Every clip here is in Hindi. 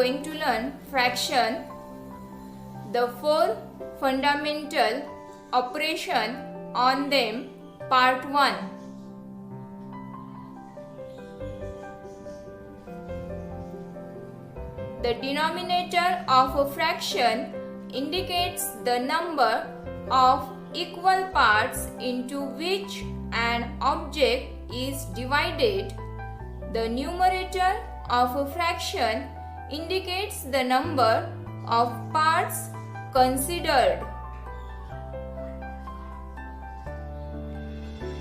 going to learn fraction, the 4 fundamental operation on them, part 1. The denominator of a fraction indicates the number of equal parts into which an object is divided. The numerator of a fraction indicates the number of parts considered.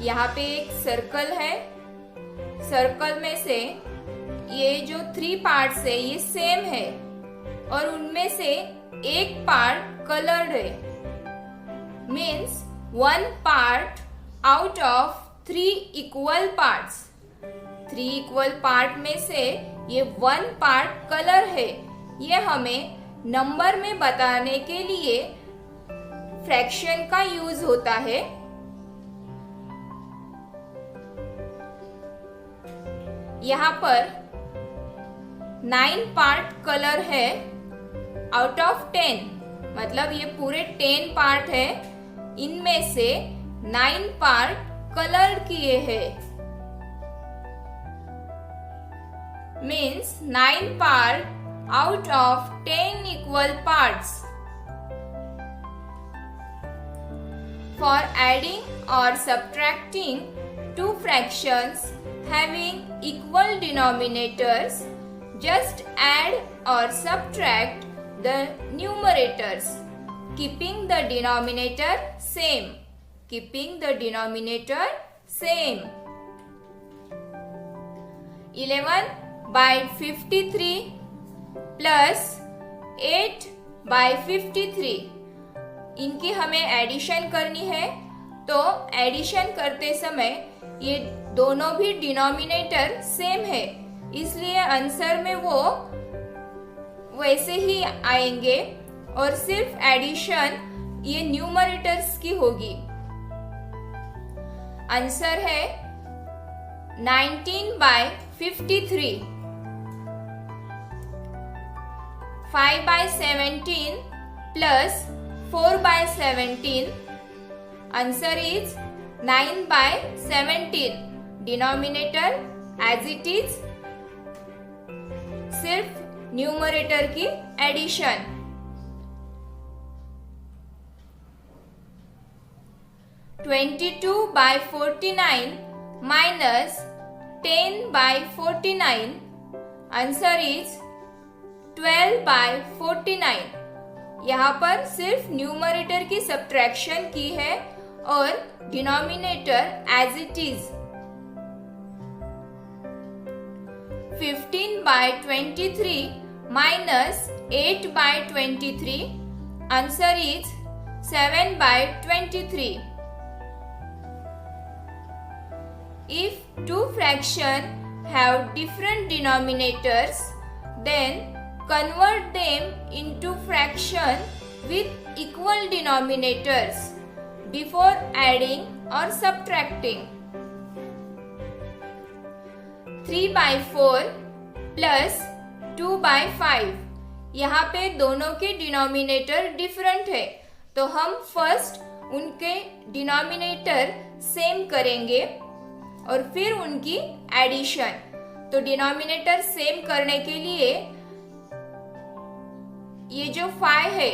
यहाँ पे एक सर्कल है, सर्कल में से ये जो 3 पार्ट्स है ये सेम है और उनमें से एक पार्ट कलर्ड है. Means 1 part out of 3 equal parts. 3 equal part में से ये 1 पार्ट कलर है. ये हमें नंबर में बताने के लिए फ्रैक्शन का यूज होता है. यहाँ पर 9 पार्ट कलर है आउट ऑफ 10, मतलब ये पूरे 10 पार्ट है, इनमें से 9 पार्ट कलर किए हैं. Means 9 part out of 10 equal parts. For adding और subtracting 2 fractions having equal denominators, just add or subtract the numerators, keeping the denominator same. Keeping the denominator same. 11 by 53 plus 8 by 53. इनकी हमें एडिशन करनी है, तो एडिशन करते समय ये दोनों भी डिनोमिनेटर सेम है, इसलिए आंसर में वो वैसे ही आएंगे और सिर्फ एडिशन ये न्यूमरेटर्स की होगी. आंसर है 19 by 53. 5 by 17 plus 4 by 17. Answer is 9 by 17. Denominator as it is, सिर्फ न्यूमरेटर की addition. (22 by 49 minus 10 by 49). Answer is 12 by 49. यहाँ पर सिर्फ न्यूमरेटर की सब्ट्रैक्शन की है और denominator as it is. 15 by 23 minus 8 by 23. Answer is 7 by 23. If 2 fractions have different denominators, then convert them into fraction with equal denominators before adding or subtracting. 3 by 4 plus 2 by 5. यहाँ पे दोनों के डिनोमिनेटर डिफरेंट है, तो हम फर्स्ट उनके डिनोमिनेटर सेम करेंगे और फिर उनकी एडिशन. तो डिनोमिनेटर सेम करने के लिए ये जो 5 है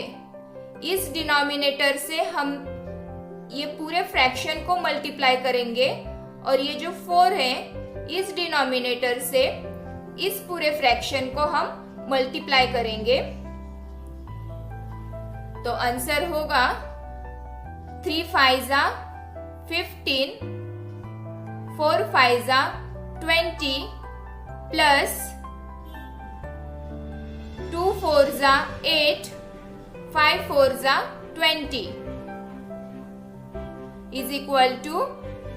इस डिनोमिनेटर से हम ये पूरे फ्रैक्शन को मल्टीप्लाई करेंगे और ये जो 4 है इस डिनोमिनेटर से इस पूरे फ्रैक्शन को हम मल्टीप्लाई करेंगे. तो आंसर होगा 3 5 15, 4 5 20 plus 2 4 8, 5 4 20 is equal to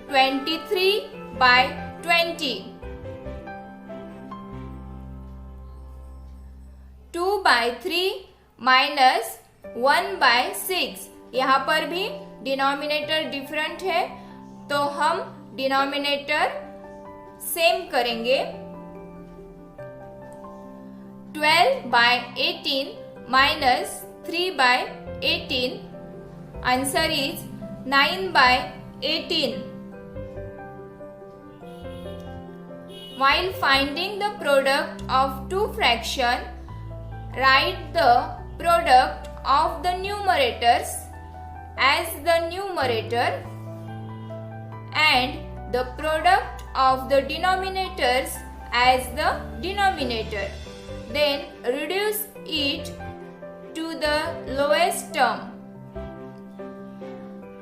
23 by 20. 2 by 3 minus 1 by 6. यहाँ पर भी डिनोमिनेटर डिफरेंट है, तो हम डिनोमिनेटर सेम करेंगे. 12/18 minus 3/18. Answer is 9/18. While finding the product of two fractions, write the product of the numerators as the numerator and the product of the denominators as the denominator. Then reduce it to the lowest term.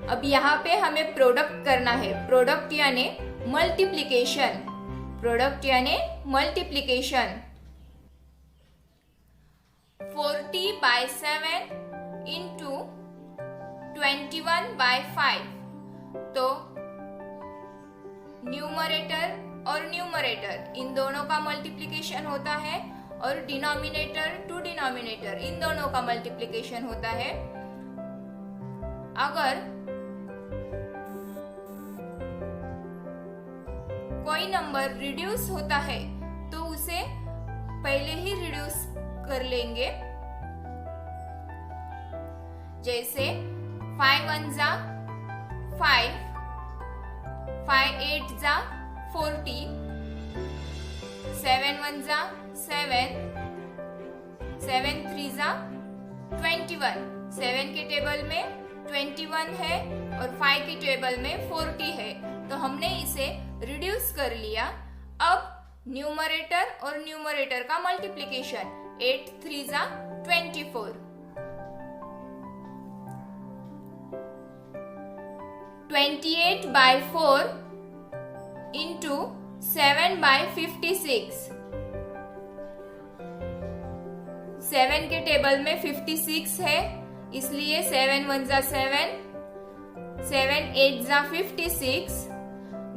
अब यहाँ पे हमें प्रोडक्ट करना है. प्रोडक्ट यानी मल्टीप्लिकेशन. प्रोडक्ट यानी मल्टीप्लिकेशन. 40/7 इंटू 21/5. तो न्यूमरेटर और न्यूमरेटर इन दोनों का मल्टीप्लिकेशन होता है और डिनोमिनेटर टू डिनोमिनेटर इन दोनों का मल्टीप्लिकेशन होता है. अगर कोई नंबर रिड्यूस होता है तो उसे पहले ही रिड्यूस कर लेंगे. जैसे 5 1 जा 5, 5 8 जा 40, 7 1 जा 7, 7 3 जा 21. 7 के टेबल में 21 है और 5 के टेबल में 40 है. तो हमने इसे रिड्यूस कर लिया. अब न्यूमरेटर और न्यूमरेटर का मल्टीप्लिकेशन 8 3 जा 24. 28/4 इंटू 7/56. 7 के टेबल में 56 है इसलिए 7 1 जा 7, 7 8 जा 56,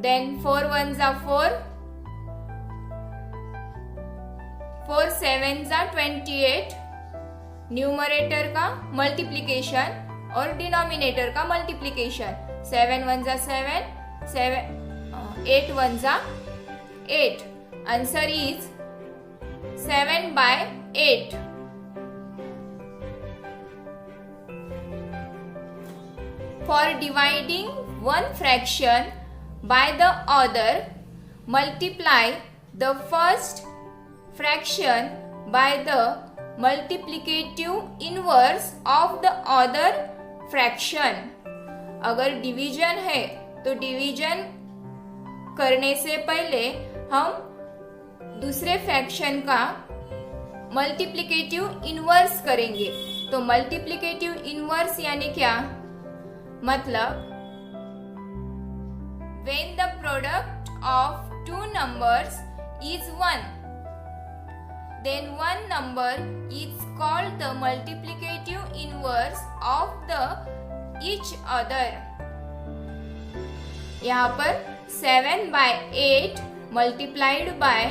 then 4 1 जा 4, 4 7 जा 28. न्यूमरेटर का मल्टीप्लिकेशन और डिनोमिनेटर का मल्टीप्लिकेशन 7 1 जा 7, 8 1 जा 8. Answer is 7/8. For dividing one fraction by the other, multiply the first fraction by the multiplicative inverse of the other fraction. अगर डिवीजन है तो डिवीजन करने से पहले हम दूसरे फ्रैक्शन का मल्टीप्लिकेटिव इनवर्स करेंगे. तो मल्टीप्लिकेटिव इनवर्स यानी क्या? मतलब when the product of two numbers is 1, then one number is called the multiplicative inverse of the each other. यहाँ पर 7/8 multiplied by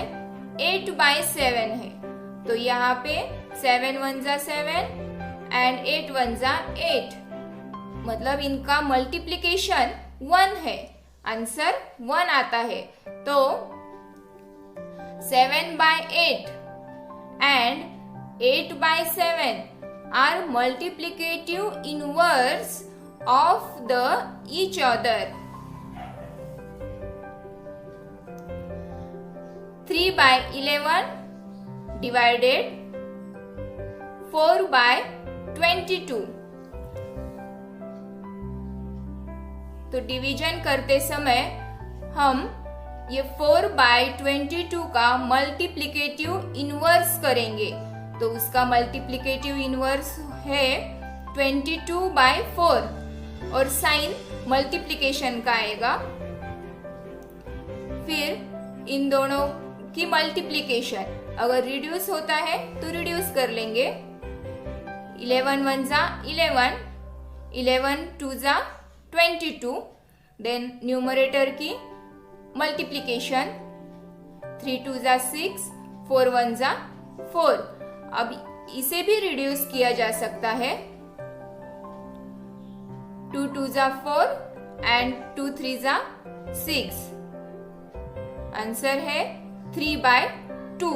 8/7 है. तो यहाँ पे 7 1 जा 7 and 8 1 जा 8. मतलब इनका मल्टीप्लिकेशन 1 है. आंसर 1 आता है. तो 7/8 and 8/7 are multiplicative inverse of the each other. 3/11 divided 4/22. तो डिवीजन करते समय हम ये 4/22 का मल्टीप्लिकेटिव इनवर्स करेंगे. तो उसका मल्टीप्लिकेटिव इनवर्स है 22/4 और साइन मल्टीप्लिकेशन का आएगा. फिर इन दोनों की मल्टीप्लिकेशन अगर रिड्यूस होता है तो रिड्यूस कर लेंगे. 11 1 जा 11, 11 2 जा 22. देन न्यूमरेटर की मल्टीप्लिकेशन 3 2 जा 6, 4 1 जा 4. अब इसे भी रिड्यूस किया जा सकता है. 2 2 जा 4 एंड 2 3 जा 6. आंसर है 3/2.